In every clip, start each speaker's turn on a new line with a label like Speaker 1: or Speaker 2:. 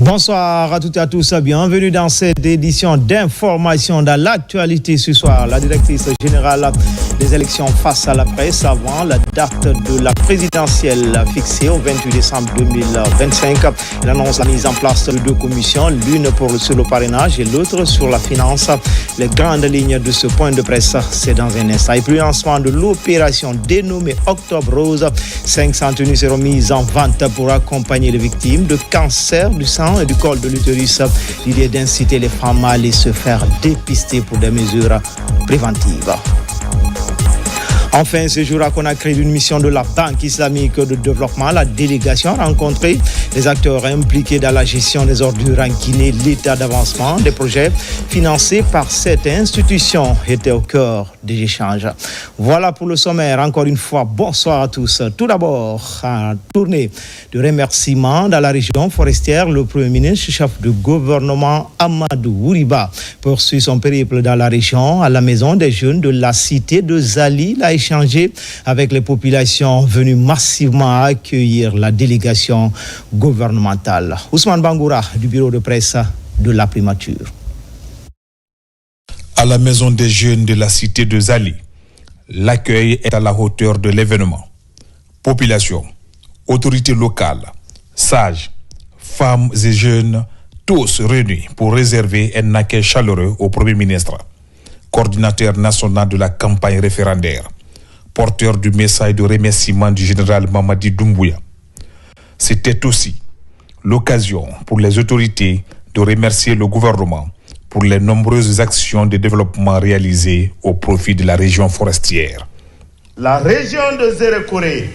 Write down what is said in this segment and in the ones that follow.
Speaker 1: Bonsoir à toutes et à tous, bienvenue dans cette édition d'information dans l'actualité ce soir. La directrice générale des élections face à la presse avant la date de la présidentielle fixée au 28 décembre 2025. Elle annonce la mise en place de deux commissions, l'une sur le parrainage et l'autre sur la finance. Les grandes lignes de ce point de presse, c'est dans un instant. Et puis le lancement de l'opération dénommée Octobre Rose. 500 tenues seront mises en vente pour accompagner les victimes de cancer du sang et du col de l'utérus. L'idée est d'inciter les femmes à aller se faire dépister pour des mesures préventives. Enfin, ce jour à Conakry, une mission de la Banque islamique de développement, la délégation a rencontré les acteurs impliqués dans la gestion des ordures en Guinée. L'état d'avancement des projets financés par cette institution était au cœur des échanges. Voilà pour le sommaire. Encore une fois, bonsoir à tous. Tout d'abord, en tournée de remerciements dans la région forestière, le Premier ministre, chef du gouvernement Amadou Ouriba, poursuit son périple dans la région à la maison des jeunes de la cité de Zali. Il a échangé avec les populations venues massivement accueillir la délégation gouvernementale. Ousmane Bangoura du bureau de presse de la primature.
Speaker 2: À la maison des jeunes de la cité de Zali, l'accueil est à la hauteur de l'événement. Population, autorités locales, sages, femmes et jeunes, tous réunis pour réserver un accueil chaleureux au Premier ministre, coordinateur national de la campagne référendaire, porteur du message de remerciement du général Mamadi Doumbouya. C'était aussi l'occasion pour les autorités de remercier le gouvernement pour les nombreuses actions de développement réalisées au profit de la région forestière.
Speaker 3: La région de Zérekoré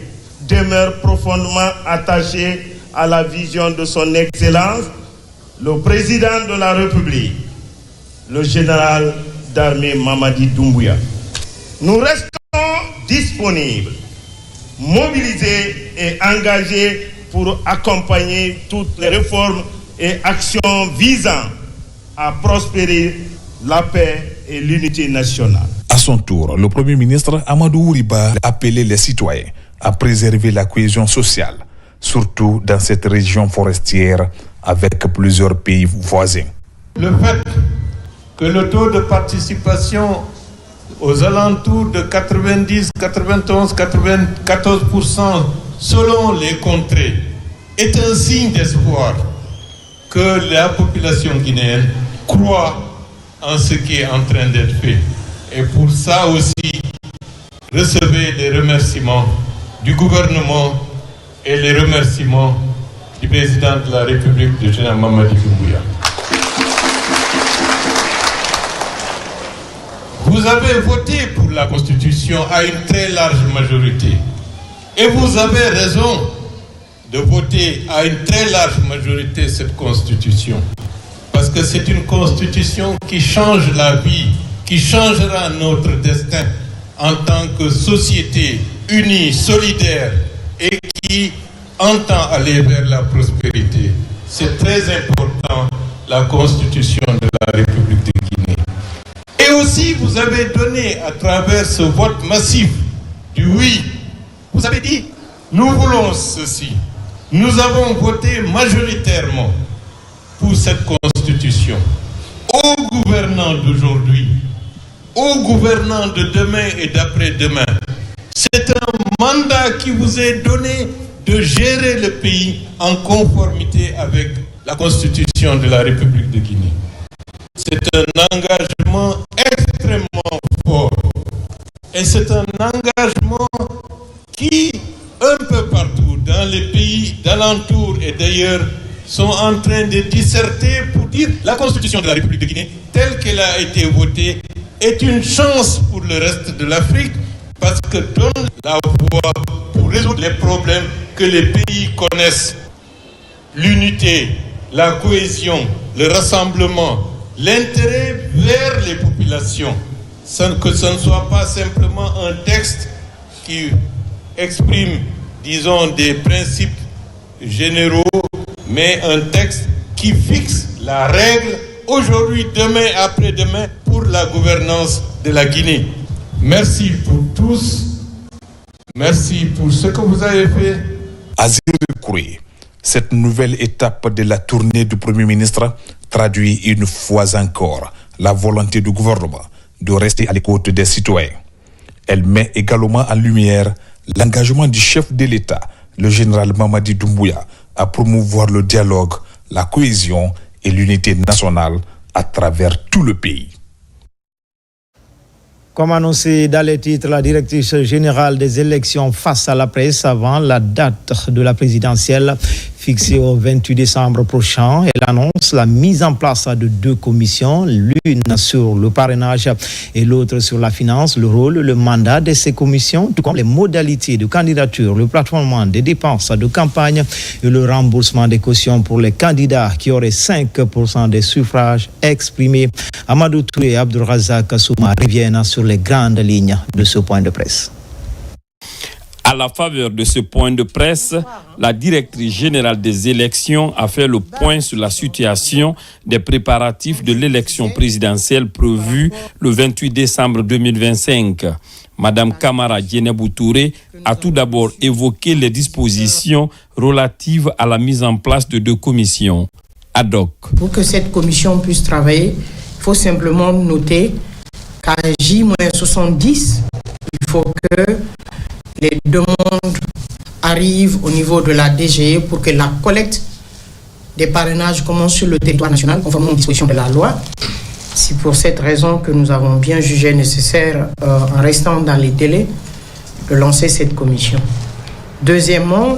Speaker 3: demeure profondément attachée à la vision de son Excellence, le président de la République, le général d'armée Mamadi Doumbouya. Nous restons disponibles, mobilisés et engagés pour accompagner toutes les réformes et actions visant à prospérer la paix et l'unité nationale.
Speaker 2: À son tour, le Premier ministre Amadou Ouriba a appelé les citoyens à préserver la cohésion sociale, surtout dans cette région forestière avec plusieurs pays voisins.
Speaker 4: Le fait que le taux de participation aux alentours de 90, 91, 94% selon les contrées est un signe d'espoir que la population guinéenne croit en ce qui est en train d'être fait. Et pour ça aussi, recevez les remerciements du gouvernement et les remerciements du président de la République, le général Mamadi Doumbouya. Vous avez voté pour la Constitution à une très large majorité. Et vous avez raison de voter à une très large majorité cette Constitution. Parce que c'est une Constitution qui change la vie, qui changera notre destin en tant que société unie, solidaire et qui entend aller vers la prospérité. C'est très important, la Constitution de la République de Guinée. Et aussi, vous avez donné à travers ce vote massif du oui, vous avez dit, nous voulons ceci. Nous avons voté majoritairement pour cette Constitution. Aux gouvernants d'aujourd'hui, aux gouvernants de demain et d'après-demain, c'est un mandat qui vous est donné de gérer le pays en conformité avec la Constitution de la République de Guinée. C'est un engagement extrêmement fort. Et c'est un engagement qui, un peu partout, dans les pays d'alentour et d'ailleurs, sont en train de disserter pour dire la Constitution de la République de Guinée, telle qu'elle a été votée, est une chance pour le reste de l'Afrique parce que donne la voie pour résoudre les problèmes que les pays connaissent. L'unité, la cohésion, le rassemblement, l'intérêt vers les populations, que ce ne soit pas simplement un texte qui exprime, disons, des principes généraux, mais un texte qui fixe la règle aujourd'hui, demain, après-demain, pour la gouvernance de la Guinée. Merci pour tous. Merci pour ce que vous avez fait.
Speaker 2: À Zérekoré, Cette nouvelle étape de la tournée du Premier ministre traduit une fois encore la volonté du gouvernement de rester à l'écoute des citoyens. Elle met également en lumière l'engagement du chef de l'État, le général Mamadi Doumbouya, à promouvoir le dialogue, la cohésion et l'unité nationale à travers tout le pays.
Speaker 1: Comme annoncé dans les titres, la directrice générale des élections face à la presse avant la date de la présidentielle fixée au 28 décembre prochain. Elle annonce la mise en place de 2 commissions, l'une sur le parrainage et l'autre sur la finance, le rôle, le mandat de ces commissions, tout comme les modalités de candidature, le plafonnement des dépenses de campagne et le remboursement des cautions pour les candidats qui auraient 5% des suffrages exprimés. Amadou Touré et Abdourazak Souma reviennent sur les grandes lignes de ce point de presse.
Speaker 5: À la faveur de ce point de presse, la directrice générale des élections a fait le point sur la situation des préparatifs de l'élection présidentielle prévue le 28 décembre 2025. Madame Kamara Djenebou Touré a tout d'abord évoqué les dispositions relatives à la mise en place de 2 commissions ad hoc.
Speaker 6: Pour que cette commission puisse travailler, il faut simplement noter qu'à J-70, il faut que les demandes arrivent au niveau de la DGE pour que la collecte des parrainages commence sur le territoire national, conformément aux dispositions de la loi. C'est pour cette raison que nous avons bien jugé nécessaire, en restant dans les délais, de lancer cette commission. Deuxièmement,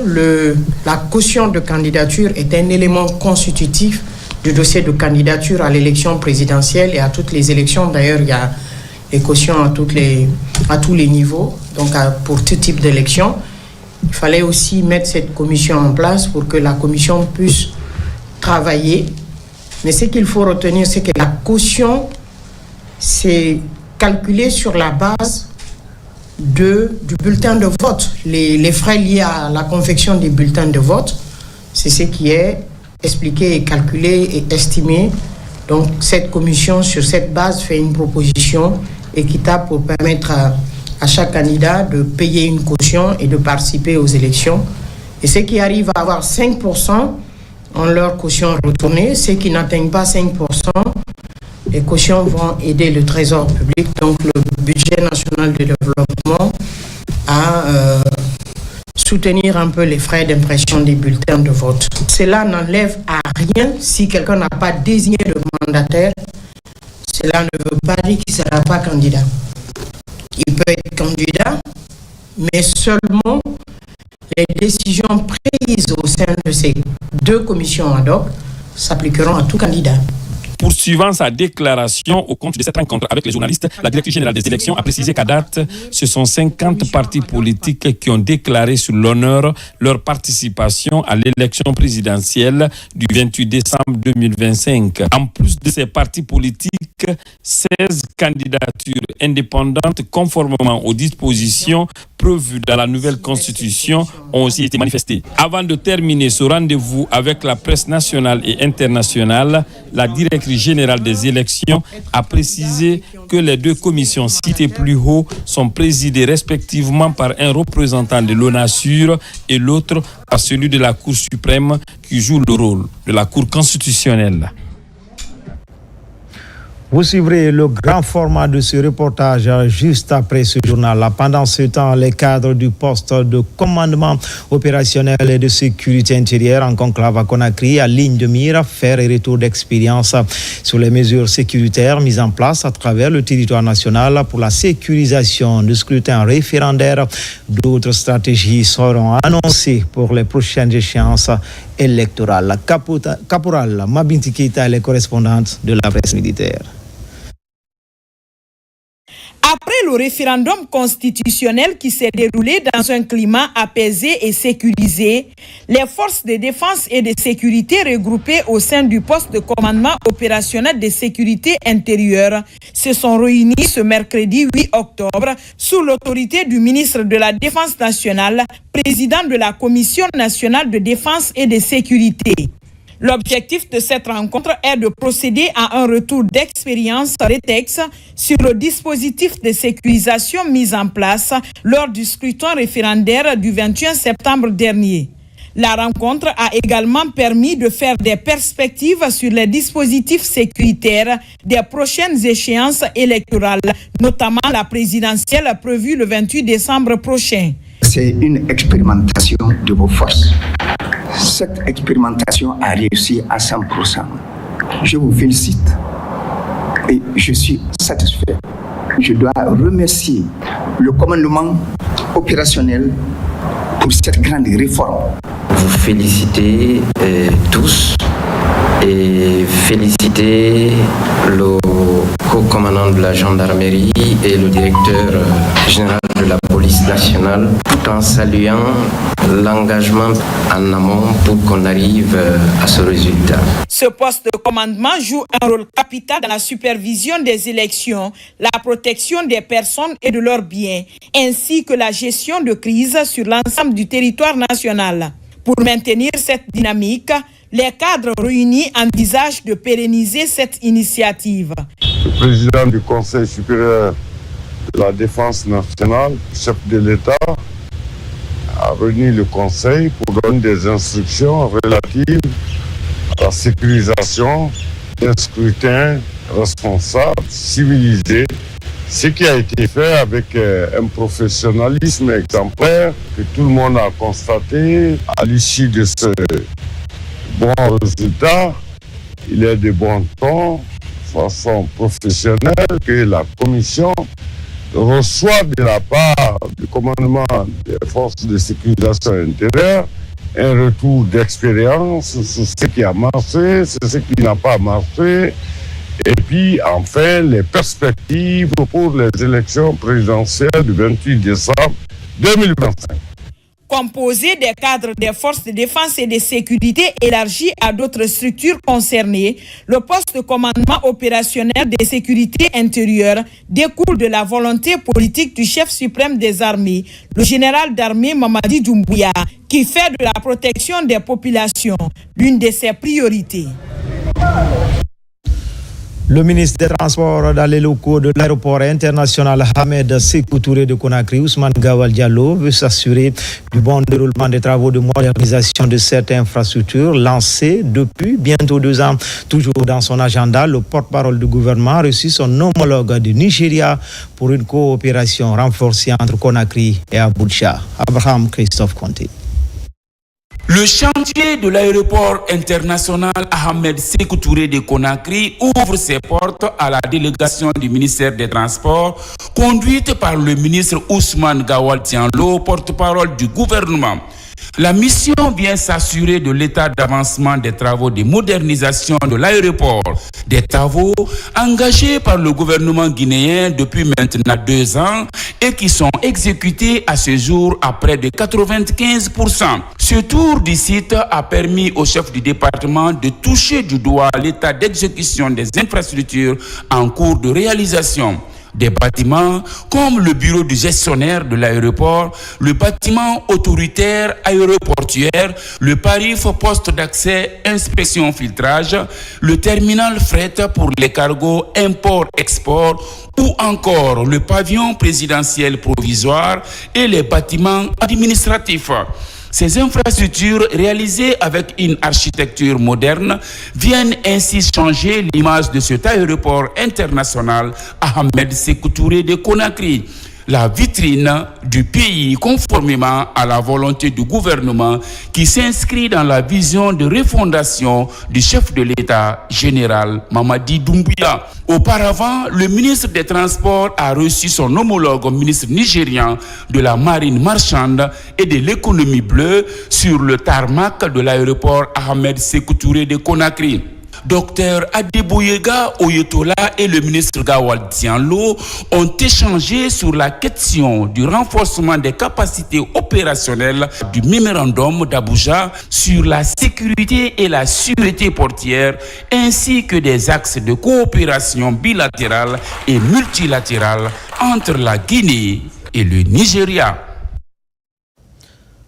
Speaker 6: la caution de candidature est un élément constitutif du dossier de candidature à l'élection présidentielle et à toutes les élections. D'ailleurs, il y a les cautions à tous les niveaux, donc pour tout type d'élection. Il fallait aussi mettre cette commission en place pour que la commission puisse travailler. Mais ce qu'il faut retenir, c'est que la caution, c'est calculé sur la base du bulletin de vote. Les frais liés à la confection des bulletins de vote, c'est ce qui est expliqué et calculé et estimé. Donc cette commission, sur cette base, fait une proposition équitable pour permettre à chaque candidat de payer une caution et de participer aux élections. Et ceux qui arrivent à avoir 5% ont leur caution retournée. Ceux qui n'atteignent pas 5%, les cautions vont aider le Trésor public, donc le budget national de développement, à soutenir un peu les frais d'impression des bulletins de vote. Cela n'enlève à rien si quelqu'un n'a pas désigné de mandataire. Cela ne veut pas dire qu'il ne sera pas candidat. Il peut être candidat, mais seulement les décisions prises au sein de ces 2 commissions ad hoc s'appliqueront à tout candidat.
Speaker 5: Poursuivant sa déclaration au compte de cette rencontre avec les journalistes, la directrice générale des élections a précisé qu'à date, ce sont 50 partis politiques qui ont déclaré sur l'honneur leur participation à l'élection présidentielle du 28 décembre 2025. En plus de ces partis politiques, 16 candidatures indépendantes conformément aux dispositions prévues dans la nouvelle constitution ont aussi été manifestées. Avant de terminer ce rendez-vous avec la presse nationale et internationale, la directrice générale des élections a précisé que les 2 commissions citées plus haut sont présidées respectivement par un représentant de l'ONASUR et l'autre par celui de la Cour suprême qui joue le rôle de la Cour constitutionnelle.
Speaker 1: Vous suivrez le grand format de ce reportage juste après ce journal. Pendant ce temps, les cadres du poste de commandement opérationnel et de sécurité intérieure en conclave à Conakry, à ligne de mire, faire et retour d'expérience sur les mesures sécuritaires mises en place à travers le territoire national pour la sécurisation du scrutin référendaire. D'autres stratégies seront annoncées pour les prochaines échéances électorales. Caporal Mabinti Keita est la correspondante de la presse militaire.
Speaker 7: Après le référendum constitutionnel qui s'est déroulé dans un climat apaisé et sécurisé, les forces de défense et de sécurité regroupées au sein du poste de commandement opérationnel de sécurité intérieure se sont réunies ce mercredi 8 octobre sous l'autorité du ministre de la Défense nationale, président de la Commission nationale de défense et de sécurité. L'objectif de cette rencontre est de procéder à un retour d'expérience rétex sur le dispositif de sécurisation mis en place lors du scrutin référendaire du 21 septembre dernier. La rencontre a également permis de faire des perspectives sur les dispositifs sécuritaires des prochaines échéances électorales, notamment la présidentielle prévue le 28 décembre prochain.
Speaker 8: C'est une expérimentation de vos forces. Cette expérimentation a réussi à 100%. Je vous félicite et je suis satisfait. Je dois remercier le commandement opérationnel pour cette grande réforme.
Speaker 9: Vous félicitez tous et féliciter le co-commandant de la gendarmerie et le directeur général de la police nationale, tout en saluant l'engagement en amont pour qu'on arrive à ce résultat.
Speaker 7: Ce poste de commandement joue un rôle capital dans la supervision des élections, la protection des personnes et de leurs biens, ainsi que la gestion de crise sur l'ensemble du territoire national. Pour maintenir cette dynamique, les cadres réunis envisagent de pérenniser cette initiative.
Speaker 10: Le président du Conseil supérieur de la défense nationale, chef de l'État, a réuni le Conseil pour donner des instructions relatives à la sécurisation d'un scrutin responsable, civilisé, ce qui a été fait avec un professionnalisme exemplaire que tout le monde a constaté. À l'issue de ce bon résultat, il est de bon ton, de façon professionnelle, que la commission reçoit de la part du commandement des forces de sécurisation intérieure un retour d'expérience sur ce qui a marché, sur ce qui n'a pas marché, et puis enfin les perspectives pour les élections présidentielles du 28 décembre 2025.
Speaker 7: Composé des cadres des forces de défense et de sécurité élargis à d'autres structures concernées, le poste de commandement opérationnel de sécurité intérieure découle de la volonté politique du chef suprême des armées, le général d'armée Mamadi Doumbouya, qui fait de la protection des populations l'une de ses priorités.
Speaker 1: Le ministre des Transports dans les locaux de l'aéroport international Ahmed Sékou Touré de Conakry, Ousmane Gawal Diallo, veut s'assurer du bon déroulement des travaux de modernisation de cette infrastructure lancée depuis bientôt 2 ans. Toujours dans son agenda, le porte-parole du gouvernement a reçu son homologue du Nigeria pour une coopération renforcée entre Conakry et Abuja. Abraham Christophe Conté.
Speaker 11: Le chantier de l'aéroport international Ahmed Sékou Touré de Conakry ouvre ses portes à la délégation du ministère des Transports, conduite par le ministre Ousmane Gawal Diallo, porte-parole du gouvernement. La mission vient s'assurer de l'état d'avancement des travaux de modernisation de l'aéroport, des travaux engagés par le gouvernement guinéen depuis maintenant 2 ans et qui sont exécutés à ce jour à près de 95%. Ce tour du site a permis au chef du département de toucher du doigt l'état d'exécution des infrastructures en cours de réalisation. Des bâtiments comme le bureau du gestionnaire de l'aéroport, le bâtiment autoritaire aéroportuaire, le PARIF poste d'accès inspection filtrage, le terminal fret pour les cargos import-export ou encore le pavillon présidentiel provisoire et les bâtiments administratifs. Ces infrastructures réalisées avec une architecture moderne viennent ainsi changer l'image de cet aéroport international Ahmed Sékou Touré de Conakry, la vitrine du pays conformément à la volonté du gouvernement qui s'inscrit dans la vision de refondation du chef de l'État général Mamadi Doumbouya. Auparavant, le ministre des Transports a reçu son homologue ministre nigérian de la marine marchande et de l'économie bleue sur le tarmac de l'aéroport Ahmed Sékou Touré de Conakry. Dr Adeboyega Oyetola et le ministre Gawal Diallo ont échangé sur la question du renforcement des capacités opérationnelles du mémorandum d'Abuja sur la sécurité et la sûreté portière ainsi que des axes de coopération bilatérale et multilatérale entre la Guinée et le Nigeria.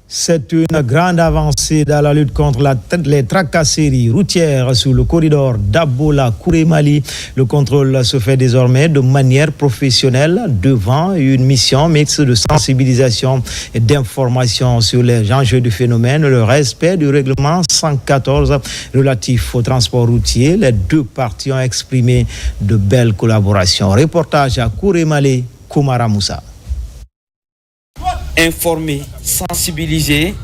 Speaker 1: C'est une grande avancée dans la lutte contre les tracasseries routières sur le corridor Dabola-Kourémali. Le contrôle se fait désormais de manière professionnelle devant une mission mixte de sensibilisation et d'information sur les enjeux du phénomène, le respect du règlement 114 relatif au transport routier. Les deux parties ont exprimé de belles collaborations. Reportage à Kourémali, Koumara Moussa.
Speaker 12: Informer, sensibiliser,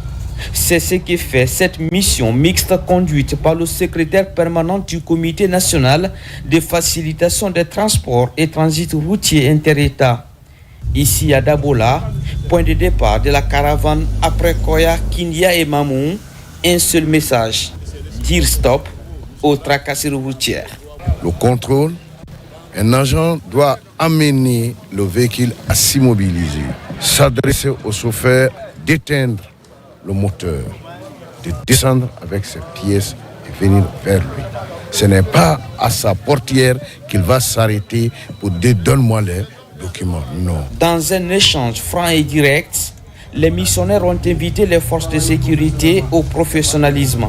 Speaker 12: c'est ce qui fait cette mission mixte conduite par le secrétaire permanent du Comité national de facilitation des transports et transit routier inter-État. Ici à Dabola, point de départ de la caravane après Koya, Kindia et Mamou, un seul message, dire stop aux tracasseries routières.
Speaker 13: Le contrôle, un agent doit amener le véhicule à s'immobiliser, s'adresser au chauffeur, d'éteindre le moteur, de descendre avec ses pièces et venir vers lui. Ce n'est pas à sa portière qu'il va s'arrêter pour dire « donne-moi les documents ». Non.
Speaker 12: Dans un échange franc et direct, les missionnaires ont invité les forces de sécurité au professionnalisme,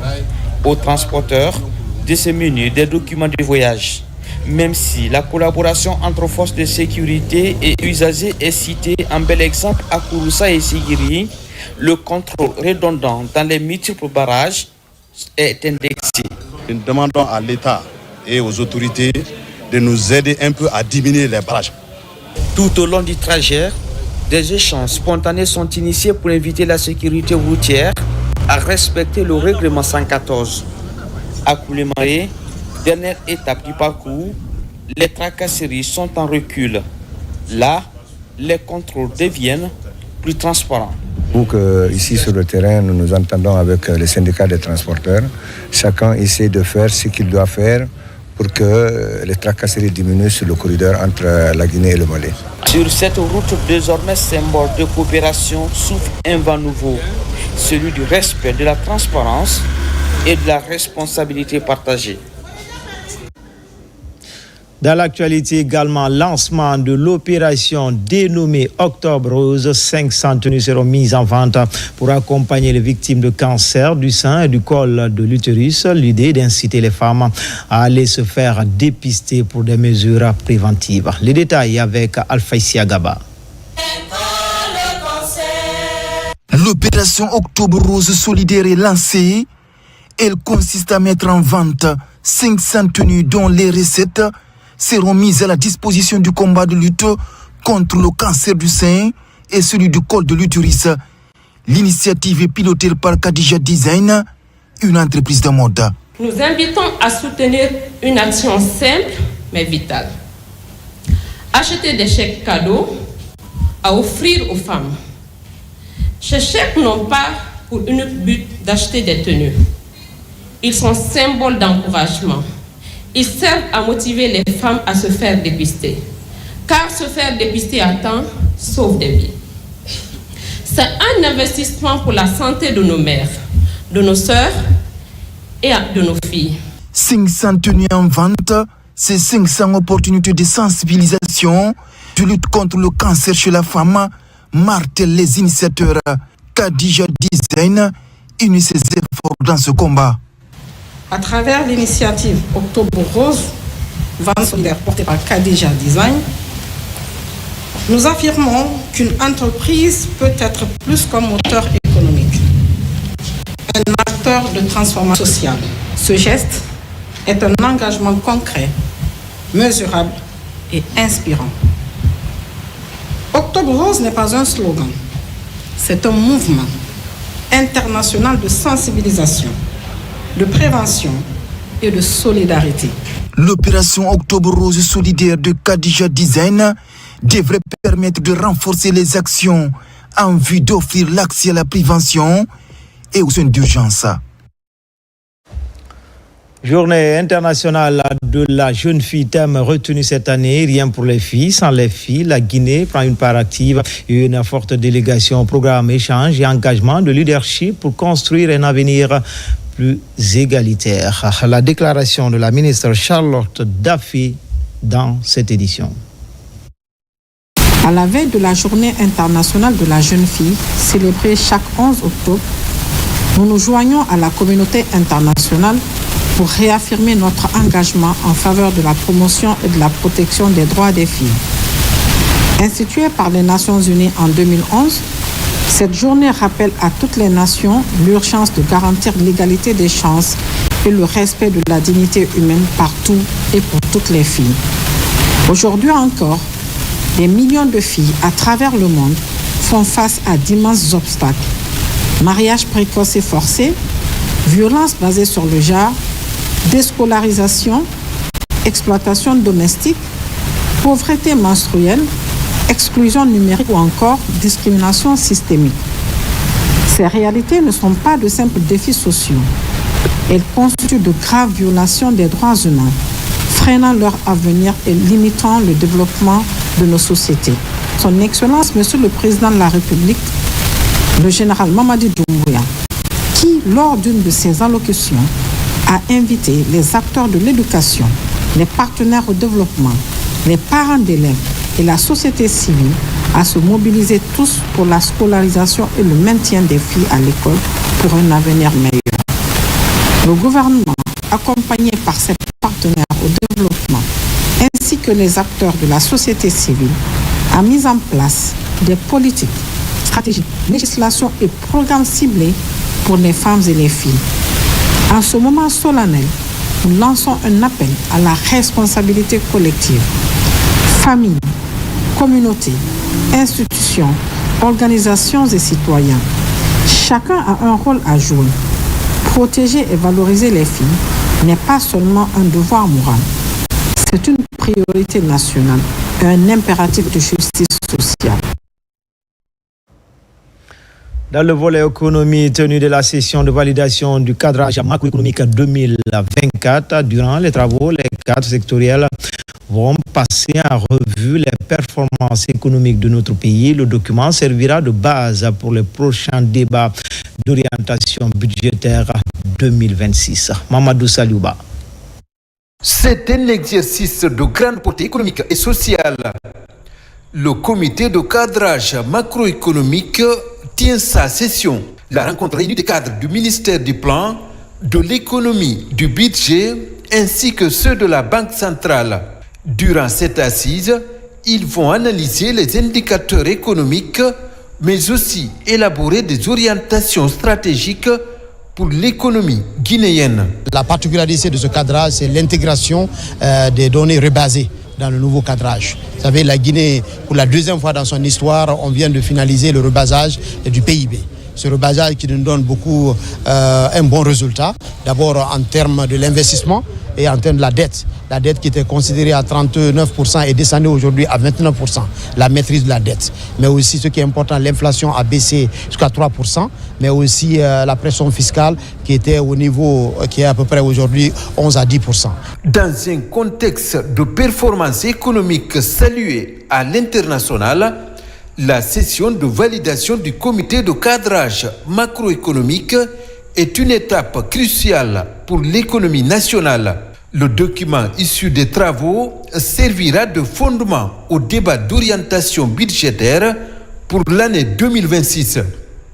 Speaker 12: aux transporteurs de se munir des documents de voyage. Même si la collaboration entre forces de sécurité et usagers est citée en bel exemple à Kouroussa et Sigiri, le contrôle redondant dans les multiples barrages est indexé.
Speaker 14: Nous demandons à l'État et aux autorités de nous aider un peu à diminuer les barrages.
Speaker 12: Tout au long du trajet, des échanges spontanés sont initiés pour inviter la sécurité routière à respecter le règlement 114. À Koulémaé, dernière étape du parcours, les tracasseries sont en recul. Là, les contrôles deviennent plus transparents.
Speaker 8: Pour que, ici sur le terrain, nous nous entendons avec les syndicats des transporteurs. Chacun essaie de faire ce qu'il doit faire pour que les tracasseries diminuent sur le corridor entre la Guinée et le Mali.
Speaker 12: Sur cette route désormais symbole de coopération souffle un vent nouveau, celui du respect de la transparence et de la responsabilité partagée.
Speaker 1: Dans l'actualité également, lancement de l'opération dénommée Octobre Rose. 500 tenues seront mises en vente pour accompagner les victimes de cancer du sein et du col de l'utérus. L'idée d'inciter les femmes à aller se faire dépister pour des mesures préventives. Les détails avec Alphaïsia Gaba.
Speaker 15: L'opération Octobre Rose solidaire est lancée. Elle consiste à mettre en vente 500 tenues dont les recettes seront mises à la disposition du combat de lutte contre le cancer du sein et celui du col de l'utérus. L'initiative est pilotée par Kadija Design, une entreprise de mode.
Speaker 16: Nous invitons à soutenir une action simple mais vitale. Acheter des chèques cadeaux à offrir aux femmes. Ces chèques n'ont pas pour unique but d'acheter des tenues. Ils sont symboles d'encouragement. Ils servent à motiver les femmes à se faire dépister. Car se faire dépister à temps sauve des vies. C'est un investissement pour la santé de nos mères, de nos sœurs et de nos filles.
Speaker 15: 500 tenues en vente, c'est 500 opportunités de sensibilisation, de lutte contre le cancer chez la femme, martèlent les initiateurs. Kadija Design unit ses efforts dans ce combat.
Speaker 6: À travers l'initiative Octobre Rose, vente solidaire portée par Kadija Design, nous affirmons qu'une entreprise peut être plus qu'un moteur économique, un acteur de transformation sociale. Ce geste est un engagement concret, mesurable et inspirant. Octobre Rose n'est pas un slogan, c'est un mouvement international de sensibilisation, de prévention et de solidarité.
Speaker 15: L'opération Octobre Rose solidaire de Kadija Design devrait permettre de renforcer les actions en vue d'offrir l'accès à la prévention et aux soins d'urgence.
Speaker 1: Journée internationale de la jeune fille, thème retenu cette année, rien pour les filles, sans les filles. La Guinée prend une part active et une forte délégation au programme échange et engagement de leadership pour construire un avenir plus égalitaire. La déclaration de la ministre Charlotte Daffy dans cette édition.
Speaker 17: À la veille de la Journée internationale de la jeune fille, célébrée chaque 11 octobre, nous nous joignons à la communauté internationale pour réaffirmer notre engagement en faveur de la promotion et de la protection des droits des filles. Instituée par les Nations Unies en 2011, cette journée rappelle à toutes les nations l'urgence de garantir l'égalité des chances et le respect de la dignité humaine partout et pour toutes les filles. Aujourd'hui encore, des millions de filles à travers le monde font face à d'immenses obstacles. Mariage précoce et forcé, violences basées sur le genre, déscolarisation, exploitation domestique, pauvreté menstruelle, exclusion numérique ou encore discrimination systémique. Ces réalités ne sont pas de simples défis sociaux. Elles constituent de graves violations des droits humains, freinant leur avenir et limitant le développement de nos sociétés. Son Excellence, Monsieur le Président de la République, le général Mamadi Doumbouya, qui, lors d'une de ses allocutions, a invité les acteurs de l'éducation, les partenaires au développement, les parents d'élèves et la société civile à se mobiliser tous pour la scolarisation et le maintien des filles à l'école pour un avenir meilleur. Le gouvernement, accompagné par ses partenaires au développement, ainsi que les acteurs de la société civile, a mis en place des politiques, stratégies, législations et programmes ciblés pour les femmes et les filles. En ce moment solennel, nous lançons un appel à la responsabilité collective. Familles, communautés, institutions, organisations et citoyens, chacun a un rôle à jouer. Protéger et valoriser les filles n'est pas seulement un devoir moral. C'est une priorité nationale et un impératif de justice sociale.
Speaker 1: Dans le volet économie tenu de la session de validation du cadrage macroéconomique 2024, durant les travaux, les cadres sectoriels vont passer en revue les performances économiques de notre pays. Le document servira de base pour les prochains débats d'orientation budgétaire 2026. Mamadou Saliouba.
Speaker 18: C'est un exercice de grande portée économique et sociale. Le comité de cadrage macroéconomique tient sa session. La rencontre réunit des cadres du ministère du Plan, de l'économie, du budget, ainsi que ceux de la Banque centrale. Durant cette assise, ils vont analyser les indicateurs économiques, mais aussi élaborer des orientations stratégiques pour l'économie guinéenne.
Speaker 19: La particularité de ce cadrage, c'est l'intégration des données rebasées dans le nouveau cadrage. Vous savez, la Guinée, pour la deuxième fois dans son histoire, on vient de finaliser le rebasage du PIB. Ce rebasage qui nous donne beaucoup un bon résultat, d'abord en termes de l'investissement et en termes de la dette. La dette qui était considérée à 39% est descendue aujourd'hui à 29%, la maîtrise de la dette. Mais aussi, ce qui est important, l'inflation a baissé jusqu'à 3%, mais aussi la pression fiscale qui était au niveau, qui est à peu près aujourd'hui 11 à 10%.
Speaker 18: Dans un contexte de performance économique saluée à l'international, la session de validation du comité de cadrage macroéconomique est une étape cruciale pour l'économie nationale. Le document issu des travaux servira de fondement au débat d'orientation budgétaire pour l'année 2026.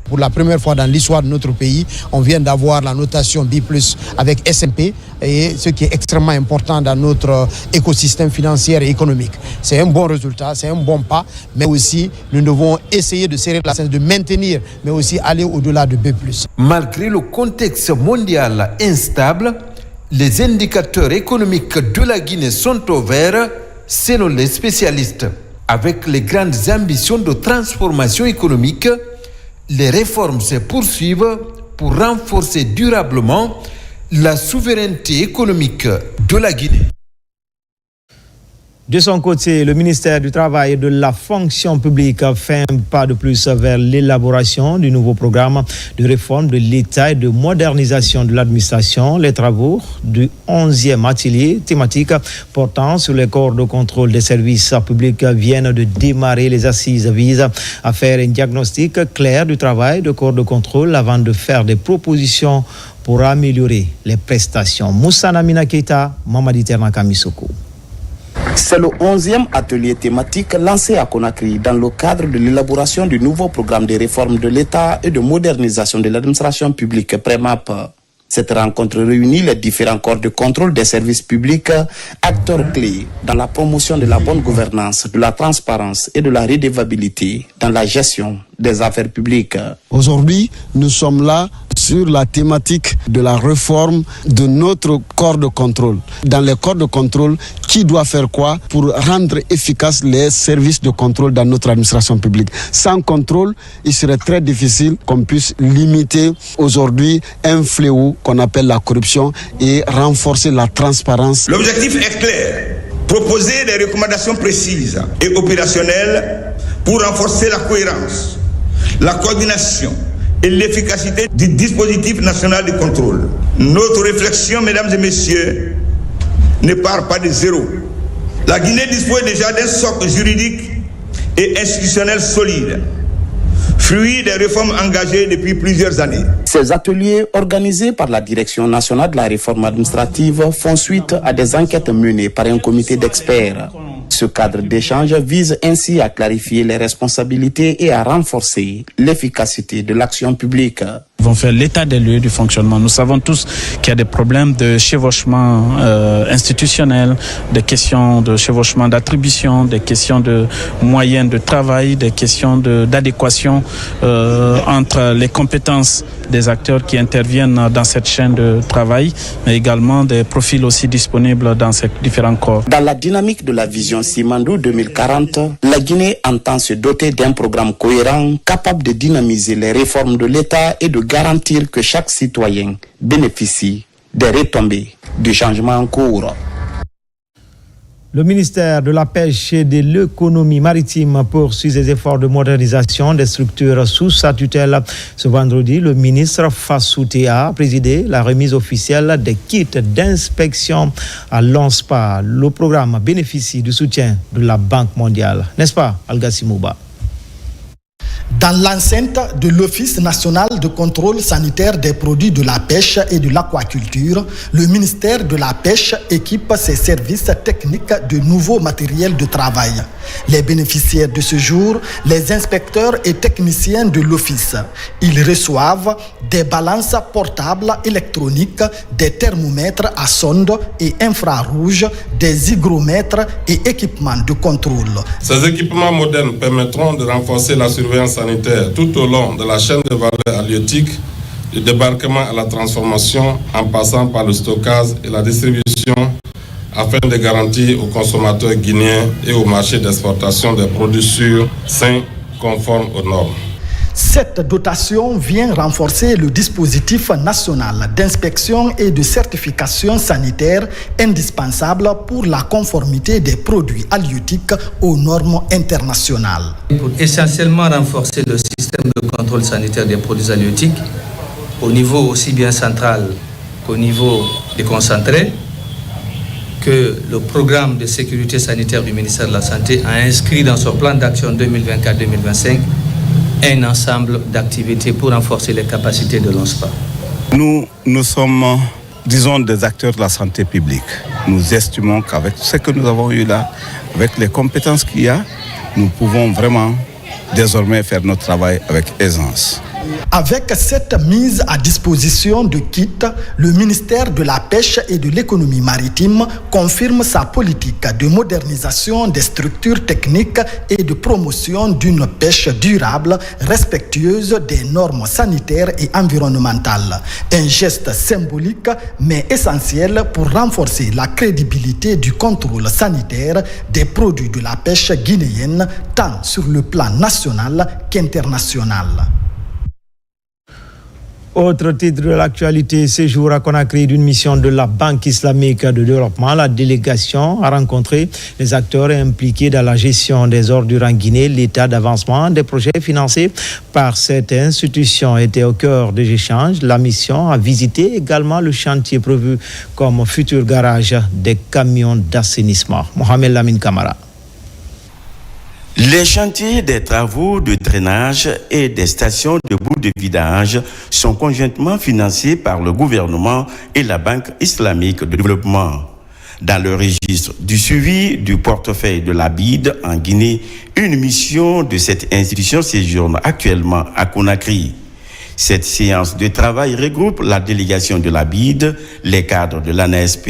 Speaker 19: Pour la première fois dans l'histoire de notre pays, on vient d'avoir la notation B+ avec S&P, et ce qui est extrêmement important dans notre écosystème financier et économique. C'est un bon résultat, c'est un bon pas, mais aussi nous devons essayer de serrer la ceinture, de maintenir, mais aussi aller au-delà de B+.
Speaker 18: Malgré le contexte mondial instable, les indicateurs économiques de la Guinée sont au vert, selon les spécialistes. Avec les grandes ambitions de transformation économique, les réformes se poursuivent pour renforcer durablement la souveraineté économique de la Guinée.
Speaker 1: De son côté, le ministère du Travail et de la Fonction publique fait un pas de plus vers l'élaboration du nouveau programme de réforme de l'État et de modernisation de l'administration. Les travaux du 11e atelier thématique portant sur les corps de contrôle des services publics viennent de démarrer. Les assises visent à faire un diagnostic clair du travail de corps de contrôle avant de faire des propositions pour améliorer les prestations. Moussa Namina Keita, Mamadi Terna Kamisoko.
Speaker 20: C'est le 11e atelier thématique lancé à Conakry dans le cadre de l'élaboration du nouveau programme de réforme de l'État et de modernisation de l'administration publique PREMAP. Cette rencontre réunit les différents corps de contrôle des services publics, acteurs clés dans la promotion de la bonne gouvernance, de la transparence et de la redevabilité dans la gestion des affaires publiques.
Speaker 21: Aujourd'hui, nous sommes là sur la thématique de la réforme de notre corps de contrôle. Dans les corps de contrôle, qui doit faire quoi pour rendre efficaces les services de contrôle dans notre administration publique. Sans contrôle, il serait très difficile qu'on puisse limiter aujourd'hui un fléau qu'on appelle la corruption et renforcer la transparence.
Speaker 22: L'objectif est clair, proposer des recommandations précises et opérationnelles pour renforcer la cohérence, la coordination et l'efficacité du dispositif national de contrôle. Notre réflexion, mesdames et messieurs, ne part pas de zéro. La Guinée dispose déjà d'un socle juridique et institutionnel solide, fruit des réformes engagées depuis plusieurs années.
Speaker 20: Ces ateliers organisés par la Direction nationale de la réforme administrative font suite à des enquêtes menées par un comité d'experts. Ce cadre d'échange vise ainsi à clarifier les responsabilités et à renforcer l'efficacité de l'action publique.
Speaker 23: Ils vont faire l'état des lieux du fonctionnement. Nous savons tous qu'il y a des problèmes de chevauchement institutionnel, des questions de chevauchement d'attribution, des questions de moyens de travail, des questions d'adéquation entre les compétences des acteurs qui interviennent dans cette chaîne de travail, mais également des profils aussi disponibles dans ces différents corps.
Speaker 20: Dans la dynamique de la vision Simandou 2040, la Guinée entend se doter d'un programme cohérent capable de dynamiser les réformes de l'État et de garantir que chaque citoyen bénéficie des retombées du changement en cours.
Speaker 1: Le ministère de la Pêche et de l'économie maritime poursuit ses efforts de modernisation des structures sous sa tutelle. Ce vendredi, le ministre Fassou Théa a présidé la remise officielle des kits d'inspection à l'ONSPA. Le programme bénéficie du soutien de la Banque mondiale. N'est-ce pas, Algassi Mouba?
Speaker 24: Dans l'enceinte de l'Office national de contrôle sanitaire des produits de la pêche et de l'aquaculture, le ministère de la Pêche équipe ses services techniques de nouveaux matériels de travail. Les bénéficiaires de ce jour, les inspecteurs et techniciens de l'Office. Ils reçoivent des balances portables électroniques, des thermomètres à sonde et infrarouge, des hygromètres et équipements de contrôle.
Speaker 25: Ces équipements modernes permettront de renforcer la surveillance sanitaire tout au long de la chaîne de valeur halieutique, du débarquement à la transformation en passant par le stockage et la distribution afin de garantir aux consommateurs guinéens et au marché d'exportation des produits sûrs, sains, conformes aux normes.
Speaker 24: Cette dotation vient renforcer le dispositif national d'inspection et de certification sanitaire indispensable pour la conformité des produits halieutiques aux normes internationales.
Speaker 26: Pour essentiellement renforcer le système de contrôle sanitaire des produits halieutiques au niveau aussi bien central qu'au niveau déconcentré, que le programme de sécurité sanitaire du ministère de la Santé a inscrit dans son plan d'action 2024-2025 un ensemble d'activités pour renforcer les capacités de l'ONSPA.
Speaker 27: Nous sommes, disons, des acteurs de la santé publique. Nous estimons qu'avec ce que nous avons eu là, avec les compétences qu'il y a, nous pouvons vraiment désormais faire notre travail avec aisance.
Speaker 24: Avec cette mise à disposition de kits, le ministère de la Pêche et de l'économie maritime confirme sa politique de modernisation des structures techniques et de promotion d'une pêche durable, respectueuse des normes sanitaires et environnementales. Un geste symbolique mais essentiel pour renforcer la crédibilité du contrôle sanitaire des produits de la pêche guinéenne, tant sur le plan national qu'international.
Speaker 1: Autre titre de l'actualité, séjour à Conakry d'une mission de la Banque islamique de développement. La délégation a rencontré les acteurs impliqués dans la gestion des ordures en Guinée. L'état d'avancement des projets financés par cette institution était au cœur des échanges. La mission a visité également le chantier prévu comme futur garage des camions d'assainissement. Mohamed Lamine Kamara.
Speaker 28: Les chantiers des travaux de drainage et des stations de bout de vidage sont conjointement financés par le gouvernement et la Banque islamique de développement. Dans le registre du suivi du portefeuille de la BID en Guinée, une mission de cette institution séjourne actuellement à Conakry. Cette séance de travail regroupe la délégation de la BID, les cadres de l'ANASP,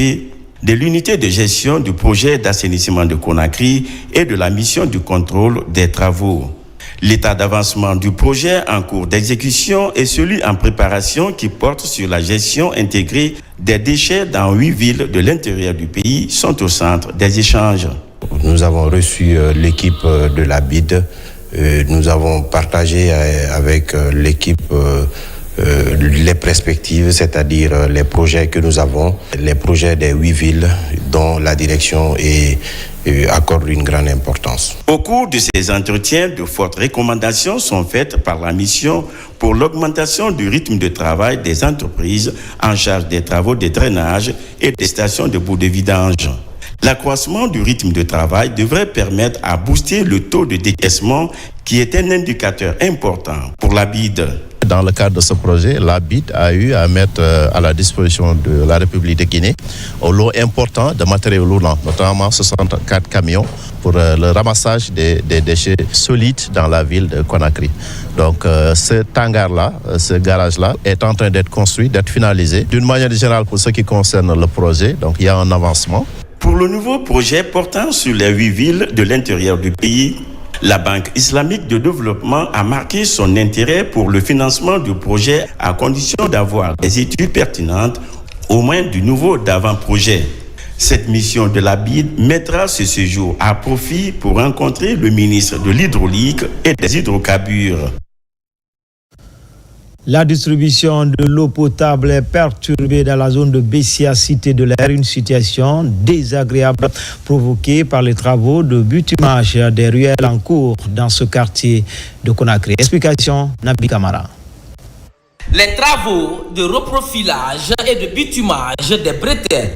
Speaker 28: de l'unité de gestion du projet d'assainissement de Conakry et de la mission du contrôle des travaux. L'état d'avancement du projet en cours d'exécution est celui en préparation qui porte sur la gestion intégrée des déchets dans 8 villes de l'intérieur du pays sont au centre des échanges.
Speaker 2: Nous avons reçu l'équipe de la BID. Nous avons partagé avec l'équipe les perspectives, c'est-à-dire les projets que nous avons, les projets des 8 villes dont la direction accorde une grande importance.
Speaker 28: Au cours de ces entretiens, de fortes recommandations sont faites par la mission pour l'augmentation du rythme de travail des entreprises en charge des travaux de drainage et des stations de bout de vidange. L'accroissement du rythme de travail devrait permettre à booster le taux de décaissement qui est un indicateur important pour la BID.
Speaker 3: Dans le cadre de ce projet, la BID a eu à mettre à la disposition de la République de Guinée un lot important de matériaux lourds, notamment 64 camions pour le ramassage des déchets solides dans la ville de Conakry. Donc cet hangar-là, ce garage-là est en train d'être construit, d'être finalisé. D'une manière générale, pour ce qui concerne le projet, donc il y a un avancement.
Speaker 28: Pour le nouveau projet portant sur les 8 villes de l'intérieur du pays, la Banque islamique de développement a marqué son intérêt pour le financement du projet à condition d'avoir des études pertinentes, au moins du niveau d'avant-projet. Cette mission de la BID mettra ce séjour à profit pour rencontrer le ministre de l'Hydraulique et des Hydrocarbures.
Speaker 1: La distribution de l'eau potable est perturbée dans la zone de Bessia, cité de l'air, une situation désagréable provoquée par les travaux de bitumage des ruelles en cours dans ce quartier de Conakry. Explication, Nabi Kamara.
Speaker 4: Les travaux de reprofilage et de bitumage des bretelles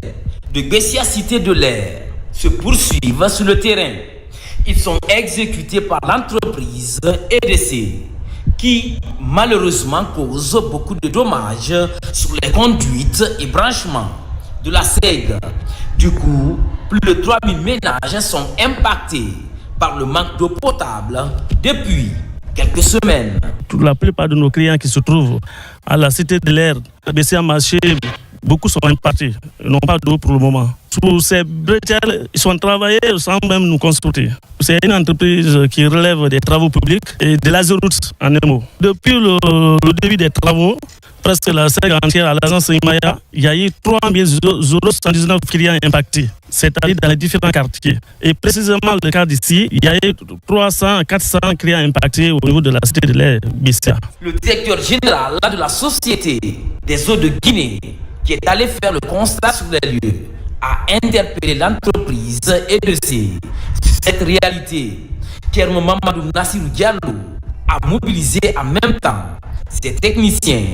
Speaker 4: de Bessia, cité de l'air, se poursuivent sur le terrain. Ils sont exécutés par l'entreprise EDC, qui malheureusement cause beaucoup de dommages sur les conduites et branchements de la SEG. Du coup, plus de 3000 ménages sont impactés par le manque d'eau potable depuis quelques semaines.
Speaker 23: La plupart de nos clients qui se trouvent à la cité de l'air, Bessia Marché, beaucoup sont impactés, ils n'ont pas d'eau pour le moment. Tous ces bretelles, ils sont travaillés sans même nous consulter. C'est une entreprise qui relève des travaux publics et de l'Azeroute en un mot. Depuis le début des travaux, presque la SEG entière à l'agence Imaya, il y a eu 3,019 clients impactés, c'est-à-dire dans les différents quartiers. Et précisément le cas d'ici, il y a eu 300 à 400 clients impactés au niveau de la cité de l'air Bessia.
Speaker 4: Le directeur général de la Société des eaux de Guinée, qui est allé faire le constat sur les lieux, a interpellé l'entreprise EDC sur cette réalité. Kermo Mamadou Nassirou Diallo a mobilisé en même temps ses techniciens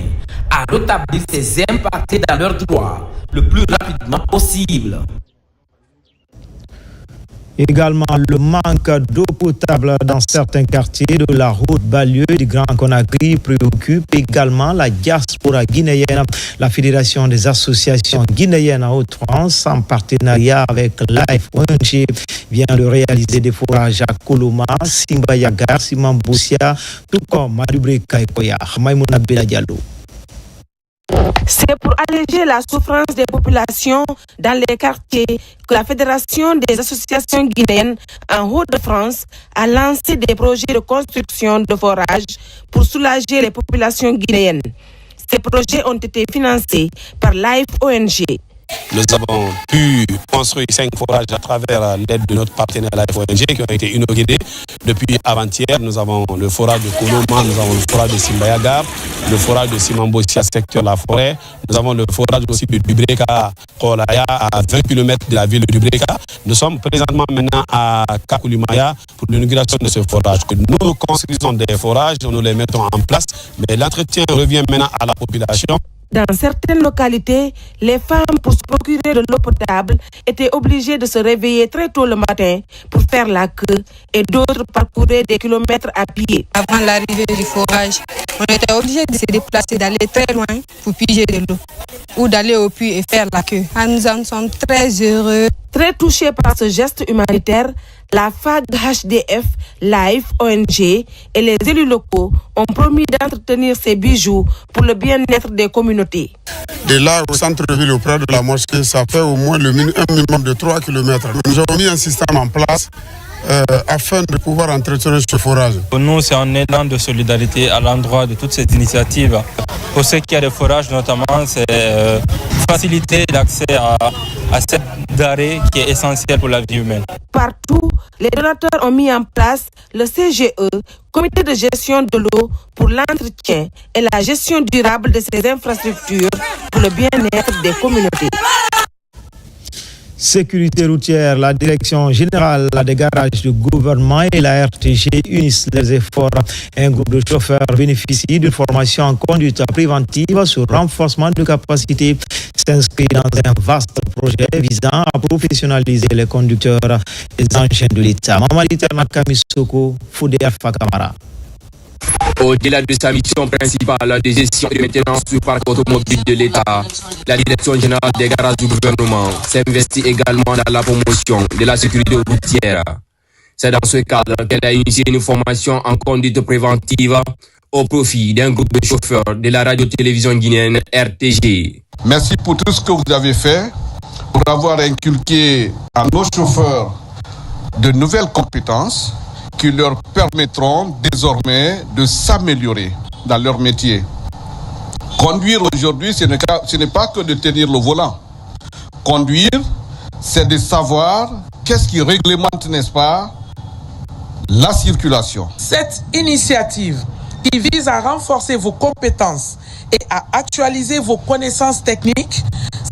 Speaker 4: à rétablir ces impactés dans leurs droits le plus rapidement possible.
Speaker 1: Également, le manque d'eau potable dans certains quartiers de la route banlieue du Grand Conakry préoccupe également la diaspora guinéenne. La Fédération des associations guinéennes en Haute-France, en partenariat avec Life ONG, vient de réaliser des forages à Koloma, Simbayagar, Simambossia, tout comme Madubreka et Koyar. Maïmouna Bela Diallo.
Speaker 5: C'est pour alléger la souffrance des populations dans les quartiers que la Fédération des associations guinéennes en Haute-de-France a lancé des projets de construction de forages pour soulager les populations guinéennes. Ces projets ont été financés par Life ONG.
Speaker 7: Nous avons pu construire 5 forages à travers l'aide de notre partenaire Life ONG qui ont été inaugurés depuis avant-hier. Nous avons le forage de Koloma, nous avons le forage de Simbayagar, le forage de Simambossia, secteur La Forêt. Nous avons le forage aussi de Dubreka, Kolaya, à 20 km de la ville de Dubreka. Nous sommes présentement maintenant à Kakulimaya pour l'inauguration de ce forage. Nous construisons des forages, nous les mettons en place, mais l'entretien revient maintenant à la population.
Speaker 5: Dans certaines localités, les femmes, pour se procurer de l'eau potable, étaient obligées de se réveiller très tôt le matin pour faire la queue et d'autres parcouraient des kilomètres à pied.
Speaker 9: Avant l'arrivée du forage,
Speaker 8: On était obligé de se déplacer, d'aller très loin pour piger de l'eau ou d'aller au puits et faire la queue. Nous en sommes très heureux.
Speaker 5: Très touchés par ce geste humanitaire, la FAD HDF, Life ONG et les élus locaux ont promis d'entretenir ces bijoux pour le bien-être des communautés.
Speaker 9: De là au centre-ville auprès de la mosquée, ça fait au moins un minimum de 3 km. Nous avons mis un système en place afin de pouvoir entretenir ce forage.
Speaker 10: Pour nous, c'est un élan de solidarité à l'endroit de toutes ces initiatives. Pour ceux qui ont des forages, notamment, c'est faciliter l'accès à cette denrée qui est essentielle pour la vie humaine.
Speaker 5: Partout, les donateurs ont mis en place le CGE, Comité de gestion de l'eau pour l'entretien et la gestion durable de ces infrastructures pour le bien-être des communautés.
Speaker 1: Sécurité routière, la direction générale des garages du gouvernement et la RTG unissent les efforts. Un groupe de chauffeurs bénéficie d'une formation en conduite préventive sur renforcement de capacité, s'inscrit dans un vaste projet visant à professionnaliser les conducteurs des engins de l'État. Mamadi Ternakamisoko, Foudé Alpha Kamara.
Speaker 11: Au-delà de sa mission principale de gestion et de maintenance du parc automobile de l'État, la direction générale des garages du gouvernement s'investit également dans la promotion de la sécurité routière. C'est dans ce cadre qu'elle a initié une formation en conduite préventive au profit d'un groupe de chauffeurs de la radio-télévision guinéenne RTG.
Speaker 12: Merci pour tout ce que vous avez fait, pour avoir inculqué à nos chauffeurs de nouvelles compétences qui leur permettront désormais de s'améliorer dans leur métier. Conduire aujourd'hui, ce n'est pas que de tenir le volant. Conduire, c'est de savoir qu'est-ce qui réglemente, n'est-ce pas, la circulation.
Speaker 13: Cette initiative qui vise à renforcer vos compétences et à actualiser vos connaissances techniques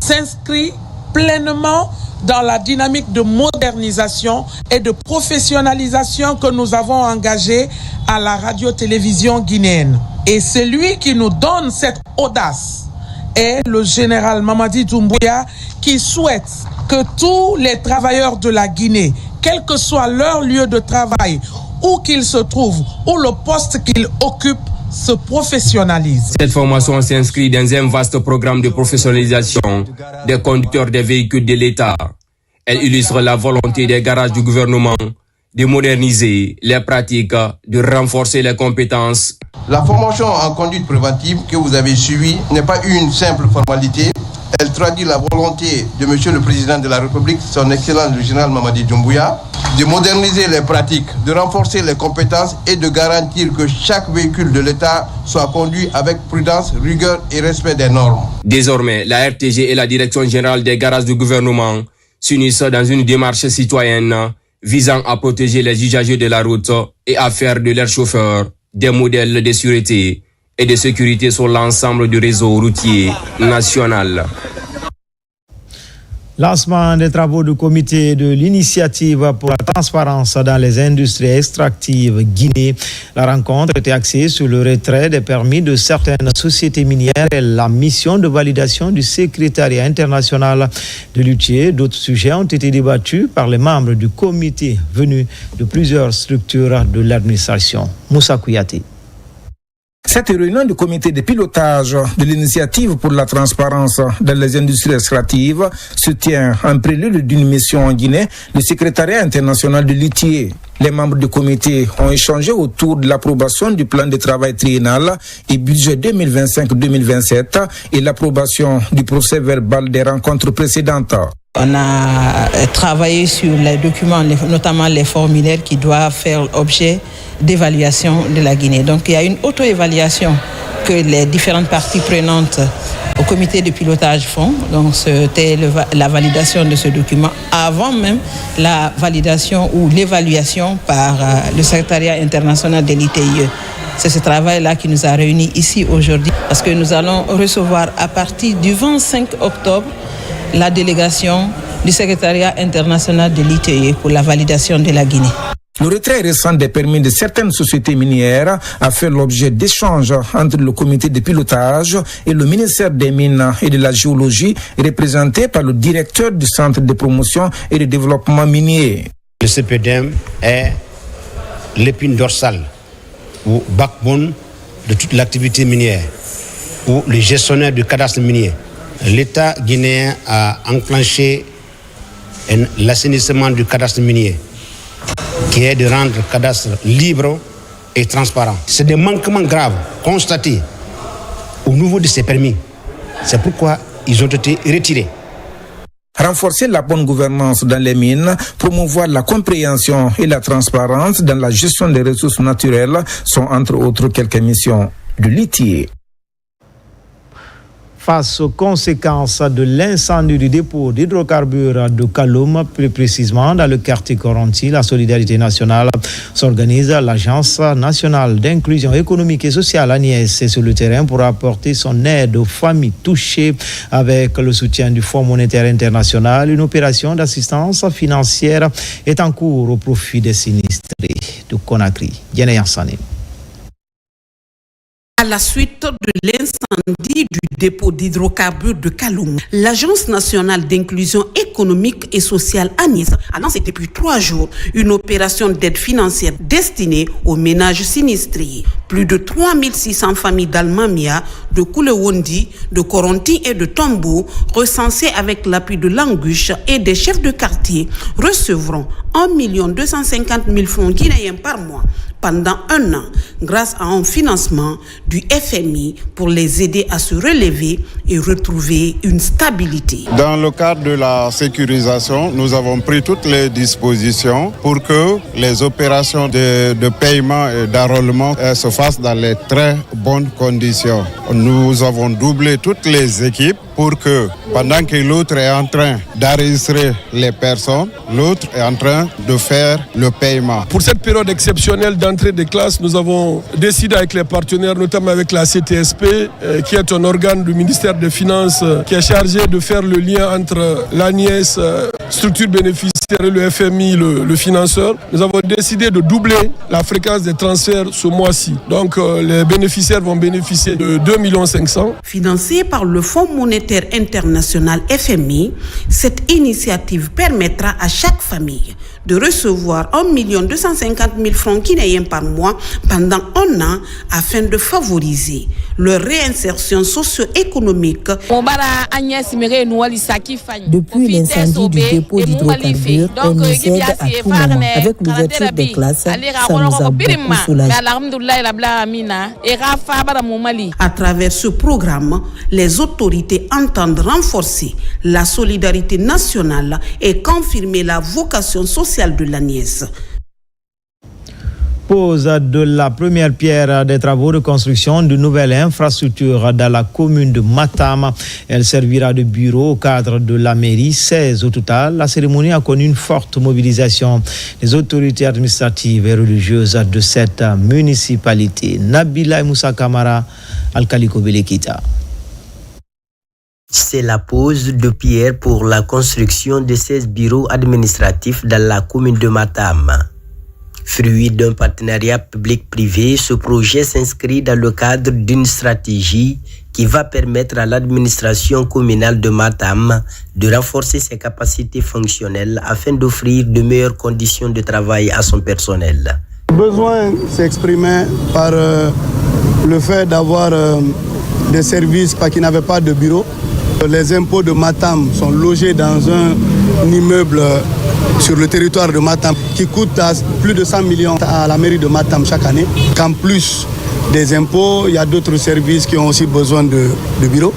Speaker 13: s'inscrit pleinement dans la dynamique de modernisation et de professionnalisation que nous avons engagée à la radio-télévision guinéenne. Et celui qui nous donne cette audace est le général Mamadi Doumbouya, qui souhaite que tous les travailleurs de la Guinée, quel que soit leur lieu de travail, où qu'ils se trouvent, ou le poste qu'ils occupent, se professionnalise.
Speaker 11: Cette formation s'inscrit dans un vaste programme de professionnalisation des conducteurs des véhicules de l'État. Elle illustre la volonté des garages du gouvernement de moderniser les pratiques, de renforcer les compétences.
Speaker 14: La formation en conduite préventive que vous avez suivie n'est pas une simple formalité. Elle traduit la volonté de Monsieur le Président de la République, son Excellence le général Mamadi Doumbouya, de moderniser les pratiques, de renforcer les compétences et de garantir que chaque véhicule de l'État soit conduit avec prudence, rigueur et respect des normes.
Speaker 11: Désormais, la RTG et la Direction générale des garages du gouvernement s'unissent dans une démarche citoyenne visant à protéger les usagers de la route et à faire de leurs chauffeurs des modèles de sûreté et de sécurité sur l'ensemble du réseau routier national.
Speaker 1: Lancement des travaux du comité de l'initiative pour la transparence dans les industries extractives Guinée. La rencontre était axée sur le retrait des permis de certaines sociétés minières et la mission de validation du secrétariat international de l'UTIE. D'autres sujets ont été débattus par les membres du comité venus de plusieurs structures de l'administration. Moussa Kouyaté.
Speaker 16: Cette réunion du comité de pilotage de l'initiative pour la transparence dans les industries extractives se tient en prélude d'une mission en Guinée, le secrétariat international de l'ITIE. Les membres du comité ont échangé autour de l'approbation du plan de travail triennal et budget 2025-2027 et l'approbation du procès verbal des rencontres précédentes.
Speaker 29: On a travaillé sur les documents, notamment les formulaires qui doivent faire objet d'évaluation de la Guinée. Donc il y a une auto-évaluation que les différentes parties prenantes au comité de pilotage font. Donc c'était la validation de ce document avant même la validation ou l'évaluation par le secrétariat international de l'ITIE. C'est ce travail-là qui nous a réunis ici aujourd'hui parce que nous allons recevoir à partir du 25 octobre la délégation du secrétariat international de l'ITIE pour la validation de la Guinée.
Speaker 16: Le retrait récent des permis de certaines sociétés minières a fait l'objet d'échanges entre le comité de pilotage et le ministère des Mines et de la Géologie, représenté par le directeur du Centre de promotion et de développement minier.
Speaker 30: Le CPDM est l'épine dorsale ou backbone
Speaker 6: de toute l'activité minière ou le gestionnaire du cadastre minier, l'État guinéen a enclenché l'assainissement du cadastre minier, qui est de rendre le cadastre libre et transparent. C'est des manquements graves constatés au niveau de ces permis. C'est pourquoi ils ont été retirés.
Speaker 16: Renforcer la bonne gouvernance dans les mines, promouvoir la compréhension et la transparence dans la gestion des ressources naturelles sont entre autres quelques missions de l'ITIE.
Speaker 1: Face aux conséquences de l'incendie du dépôt d'hydrocarbures de Kaloum, plus précisément dans le quartier Koronti, la Solidarité nationale s'organise. L'Agence nationale d'inclusion économique et sociale Agnès est sur le terrain pour apporter son aide aux familles touchées avec le soutien du Fonds monétaire international. Une opération d'assistance financière est en cours au profit des sinistrés de Conakry. Diana Yansane.
Speaker 15: À la suite de l'incendie du dépôt d'hydrocarbures de Kaloum, l'Agence nationale d'inclusion économique et sociale Agnès a lancé depuis 3 jours une opération d'aide financière destinée aux ménages sinistrés. Plus de 3600 familles d'Almamia, de Koulewondi, de Koronti et de Tombo, recensées avec l'appui de l'Anguche et des chefs de quartier, recevront 1 250 000 francs guinéens par mois pendant 1 an, grâce à un financement du FMI pour les aider à se relever et retrouver une stabilité.
Speaker 9: Dans le cadre de la sécurisation, nous avons pris toutes les dispositions pour que les opérations de paiement et d'enrôlement se fassent dans les très bonnes conditions. Nous avons doublé toutes les équipes pour que, pendant que l'autre est en train d'enregistrer les personnes, l'autre est en train de faire le paiement.
Speaker 17: Pour cette période exceptionnelle d'entrée des classes, nous avons décidé avec les partenaires, notamment avec la CTSP, qui est un organe du ministère des Finances, qui est chargé de faire le lien entre l'ANIES, structure bénéficiaire, et le FMI, le financeur. Nous avons décidé de doubler la fréquence des transferts ce mois-ci. Donc les bénéficiaires vont bénéficier de 2 500 000.
Speaker 15: Financée par le Fonds monétaire international FMI, cette initiative permettra à chaque famille de recevoir 1 250 000 francs guinéens par mois pendant 1 an afin de favoriser leur réinsertion socio-économique.
Speaker 18: Depuis l'incendie du dépôt d'hydrocarbures, on nous aide à tout moment. Avec l'ouverture des classes, ça nous a beaucoup soulagés.
Speaker 15: À travers ce programme, les autorités entendent renforcer la solidarité nationale et confirmer la vocation sociale de l'Agnès.
Speaker 1: Pose de la première pierre des travaux de construction d'une nouvelle infrastructure dans la commune de Matam. Elle servira de bureau au cadre de la mairie, 16 au total. La cérémonie a connu une forte mobilisation des autorités administratives et religieuses de cette municipalité. Nabila Moussa Kamara, Alkaliko Belekita.
Speaker 19: C'est la pose de pierre pour la construction de 16 bureaux administratifs dans la commune de Matam. Fruit d'un partenariat public-privé, ce projet s'inscrit dans le cadre d'une stratégie qui va permettre à l'administration communale de Matam de renforcer ses capacités fonctionnelles afin d'offrir de meilleures conditions de travail à son personnel.
Speaker 20: Le besoin s'exprimait par le fait d'avoir des services qui n'avaient pas de bureau. Les impôts de Matam sont logés dans un immeuble sur le territoire de Matam qui coûte plus de 100 millions à la mairie de Matam chaque année. En plus des impôts, il y a d'autres services qui ont aussi besoin de bureaux.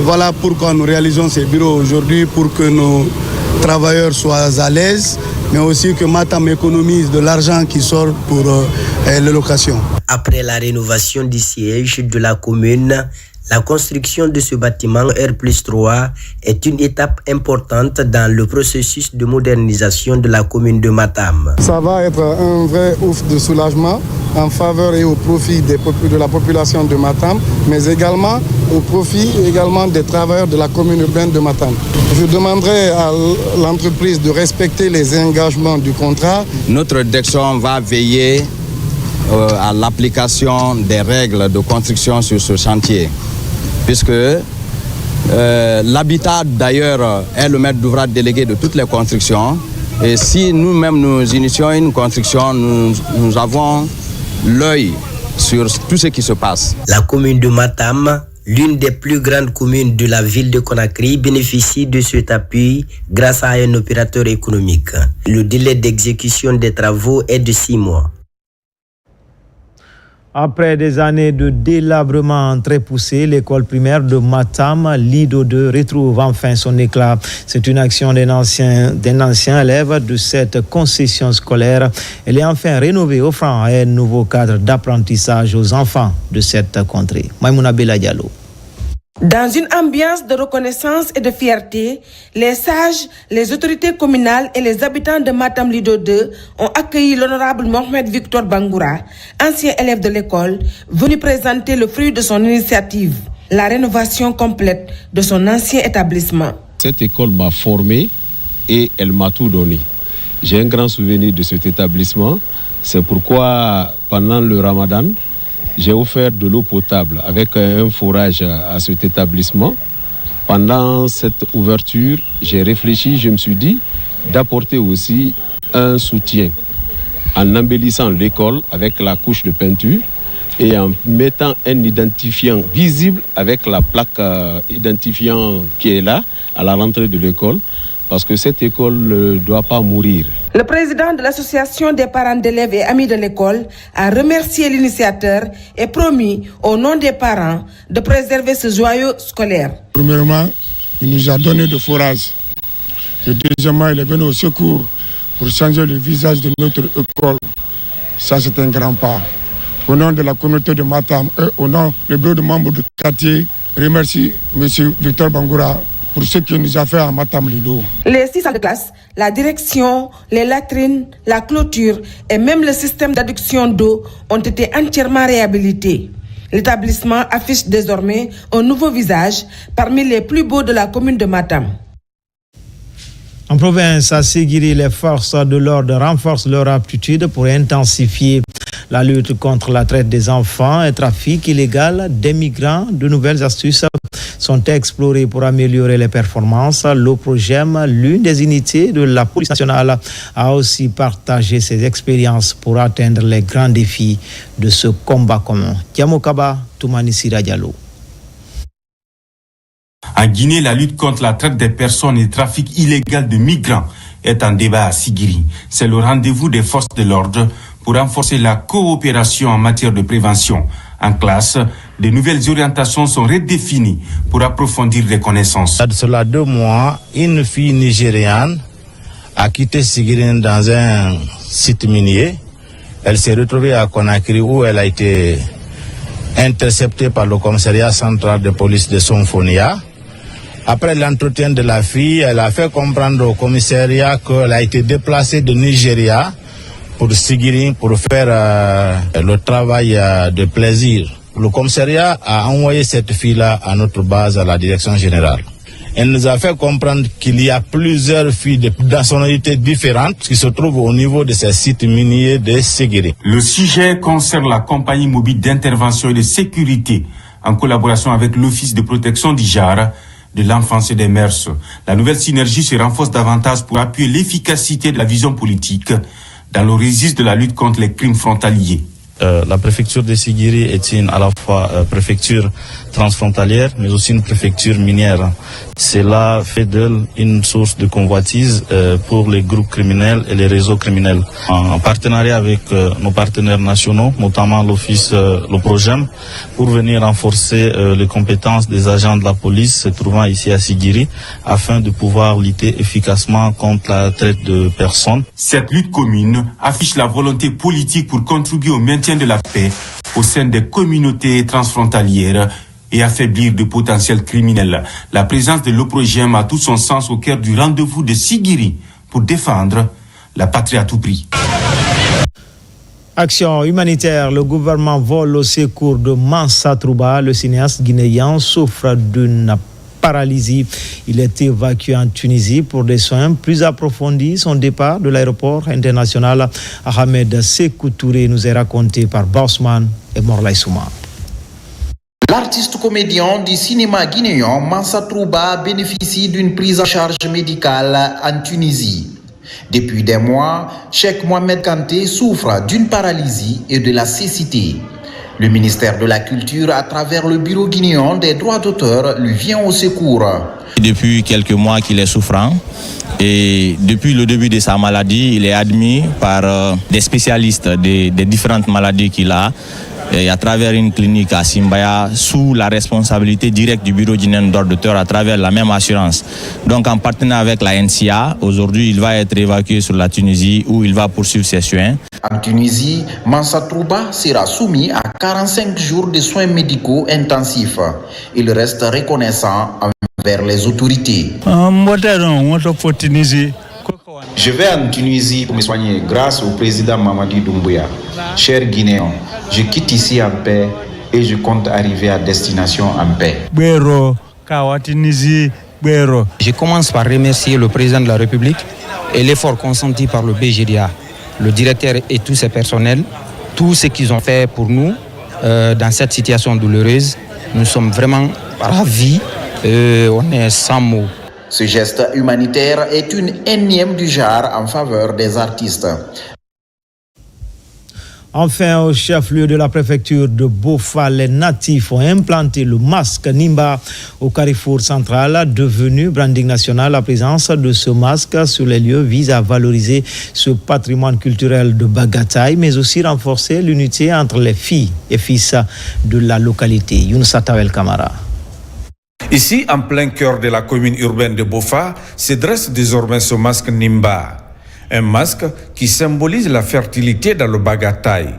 Speaker 20: Voilà pourquoi nous réalisons ces bureaux aujourd'hui, pour que nos travailleurs soient à l'aise, mais aussi que Matam économise de l'argent qui sort pour les locations.
Speaker 19: Après la rénovation du siège de la commune, la construction de ce bâtiment R+3 est une étape importante dans le processus de modernisation de la commune de Matam.
Speaker 20: Ça va être un vrai ouf de soulagement en faveur et au profit de la population de Matam, mais également au profit des travailleurs de la commune urbaine de Matam. Je demanderai à l'entreprise de respecter les engagements du contrat.
Speaker 21: Notre direction va veiller à l'application des règles de construction sur ce chantier, puisque l'habitat d'ailleurs est le maître d'ouvrage délégué de toutes les constructions. Et si nous-mêmes nous initions une construction, nous avons l'œil sur tout ce qui se passe.
Speaker 19: La commune de Matam, l'une des plus grandes communes de la ville de Conakry, bénéficie de cet appui grâce à un opérateur économique. Le délai d'exécution des travaux est de 6 mois.
Speaker 1: Après des années de délabrement très poussé, l'école primaire de Matam, Lido 2, retrouve enfin son éclat. C'est une action d'un ancien élève de cette concession scolaire. Elle est enfin rénovée, offrant un nouveau cadre d'apprentissage aux enfants de cette contrée. Maïmouna Bella Diallo.
Speaker 5: Dans une ambiance de reconnaissance et de fierté, les sages, les autorités communales et les habitants de Matam Lido 2 ont accueilli l'honorable Mohamed Victor Bangoura, ancien élève de l'école, venu présenter le fruit de son initiative, la rénovation complète de son ancien établissement.
Speaker 2: Cette école m'a formé et elle m'a tout donné. J'ai un grand souvenir de cet établissement. C'est pourquoi, pendant le Ramadan, j'ai offert de l'eau potable avec un forage à cet établissement. Pendant cette ouverture, j'ai réfléchi, je me suis dit d'apporter aussi un soutien en embellissant l'école avec la couche de peinture et en mettant un identifiant visible avec la plaque identifiant qui est là à la rentrée de l'école, parce que cette école ne doit pas mourir.
Speaker 5: Le président de l'association des parents d'élèves et amis de l'école a remercié l'initiateur et promis, au nom des parents, de préserver ce joyau scolaire.
Speaker 3: Premièrement, il nous a donné de forage. Le deuxièmement, il est venu au secours pour changer le visage de notre école. Ça, c'est un grand pas. Au nom de la communauté de Matam et au nom du bureau de membres du quartier, je remercie M. Victor Bangoura pour ce qu'il nous a fait à Matam Lido. Les 6 salles de classe, la direction, les latrines, la clôture et même le système d'adduction d'eau ont été entièrement réhabilités. L'établissement affiche désormais un nouveau visage parmi les plus beaux de la commune de Matam.
Speaker 1: En province, à Séguiri, les forces de l'ordre renforcent leur aptitude pour intensifier la lutte contre la traite des enfants et trafic illégal des migrants. De nouvelles astuces sont explorées pour améliorer les performances. L'OPROGEM, l'une des unités de la police nationale, a aussi partagé ses expériences pour atteindre les grands défis de ce combat commun. Kiamokaba, Toumani Sira Diallo.
Speaker 22: En Guinée, la lutte contre la traite des personnes et le trafic illégal de migrants est en débat à Séguiri. C'est le rendez-vous des forces de l'ordre pour renforcer la coopération en matière de prévention. En classe, de nouvelles orientations sont redéfinies pour approfondir les connaissances.
Speaker 23: Cela 2 mois, une fille nigériane a quitté Séguiri dans un site minier. Elle s'est retrouvée à Conakry où elle a été interceptée par le commissariat central de police de Sonfonia. Après l'entretien de la fille, elle a fait comprendre au commissariat qu'elle a été déplacée de Nigeria pour Séguiri pour faire le travail de plaisir. Le commissariat a envoyé cette fille-là à notre base, à la direction générale. Elle nous a fait comprendre qu'il y a plusieurs filles de nationalités différentes qui se trouvent au niveau de ces sites miniers de Séguiri.
Speaker 22: Le sujet concerne la compagnie mobile d'intervention et de sécurité en collaboration avec l'Office de protection d'Ijar, de l'enfance et des mœurs. La nouvelle synergie se renforce davantage pour appuyer l'efficacité de la vision politique dans le registre de la lutte contre les crimes frontaliers.
Speaker 23: La préfecture de Séguiri est à la fois préfecture transfrontalière, mais aussi une préfecture minière. Cela fait d'elle une source de convoitise pour les groupes criminels et les réseaux criminels. En partenariat avec nos partenaires nationaux, notamment l'Office, l'OPROGEM, pour venir renforcer les compétences des agents de la police se trouvant ici à Séguiri, afin de pouvoir lutter efficacement contre la traite de personnes.
Speaker 22: Cette lutte commune affiche la volonté politique pour contribuer au maintien de la paix au sein des communautés transfrontalières et affaiblir de potentiels criminels. La présence de l'OPROGEM a tout son sens au cœur du rendez-vous de Séguiri pour défendre la patrie à tout prix.
Speaker 1: Action humanitaire, le gouvernement vole au secours de Mansa Trouba. Le cinéaste guinéen souffre d'une paralysie. Il est évacué en Tunisie pour des soins plus approfondis. Son départ de l'aéroport international Ahmed Sékou Touré nous est raconté par Bosman et Morlay Souma.
Speaker 24: L'artiste comédien du cinéma guinéen Mansa Trouba bénéficie d'une prise en charge médicale en Tunisie. Depuis des mois, Cheikh Mohamed Kanté souffre d'une paralysie et de la cécité. Le ministère de la Culture, à travers le Bureau guinéen des droits d'auteur, lui vient au secours.
Speaker 23: Depuis quelques mois qu'il est souffrant et depuis le début de sa maladie, il est admis par des spécialistes des différentes maladies qu'il a. Et à travers une clinique à Simbaya, sous la responsabilité directe du Bureau guinéen des droits d'auteur à travers la même assurance. Donc en partenariat avec la NCA, aujourd'hui il va être évacué sur la Tunisie où il va poursuivre ses soins.
Speaker 24: En Tunisie, Mansa Trouba sera soumis à 45 jours de soins médicaux intensifs. Il reste reconnaissant envers les autorités.
Speaker 4: Je vais en Tunisie pour me soigner grâce au président Mamadi Doumbouya. Chers Guinéens, je quitte ici en paix et je compte arriver à destination en paix.
Speaker 7: Je commence par remercier le président de la République et l'effort consenti par le BGDA, le directeur et tous ses personnels, tout ce qu'ils ont fait pour nous dans cette situation douloureuse. Nous sommes vraiment ravis, on est sans mots.
Speaker 24: Ce geste humanitaire est une énième du genre en faveur des artistes.
Speaker 1: Enfin, au chef-lieu de la préfecture de Bofa, les natifs ont implanté le masque Nimba au carrefour central, devenu branding national. La présence de ce masque sur les lieux vise à valoriser ce patrimoine culturel de Bagataï, mais aussi renforcer l'unité entre les filles et fils de la localité. Younousa Tawel Kamara.
Speaker 8: Ici, en plein cœur de la commune urbaine de Bofa, se dresse désormais ce masque Nimba. Un masque qui symbolise la fertilité dans le Bagataï.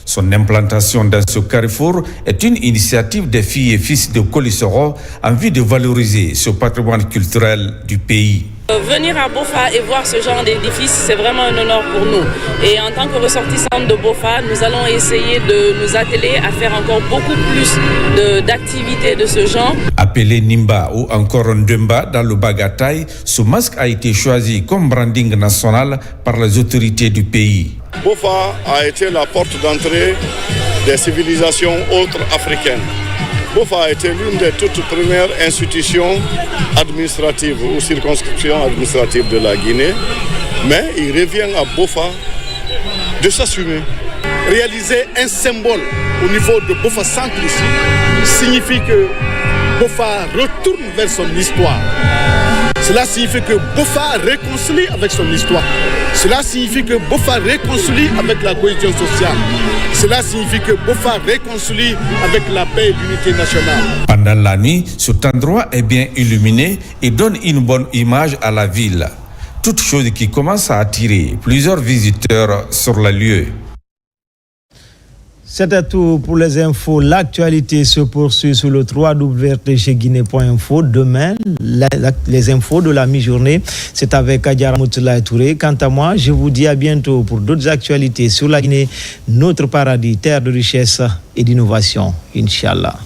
Speaker 8: Son implantation dans ce carrefour est une initiative des filles et fils de Kolissoro en vue de valoriser ce patrimoine culturel du pays.
Speaker 10: Venir à Bofa et voir ce genre d'édifice, c'est vraiment un honneur pour nous. Et en tant que ressortissants de Bofa, nous allons essayer de nous atteler à faire encore beaucoup plus d'activités de ce genre.
Speaker 8: Appelé Nimba ou encore Ndemba dans le Bagataï, ce masque a été choisi comme branding national par les autorités du pays.
Speaker 12: Bofa a été la porte d'entrée des civilisations autres africaines. Bofa a été l'une des toutes premières institutions administratives ou circonscriptions administratives de la Guinée, mais il revient à Bofa de s'assumer. Réaliser un symbole au niveau de Bofa Centre ici signifie que Bofa retourne vers son histoire. Cela signifie que Bofa réconcilie avec son histoire. Cela signifie que Bofa réconcilie avec la cohésion sociale. Cela signifie que Bofa réconcilie avec la paix et l'unité nationale.
Speaker 8: Pendant la nuit, cet endroit est bien illuminé et donne une bonne image à la ville. Toute chose qui commence à attirer plusieurs visiteurs sur le lieu.
Speaker 1: C'était tout pour les infos. L'actualité se poursuit sur le www.guinée.info. Demain, les infos de la mi-journée, c'est avec Adjara Moutela Touré. Quant à moi, je vous dis à bientôt pour d'autres actualités sur la Guinée, notre paradis, terre de richesse et d'innovation. Inch'Allah.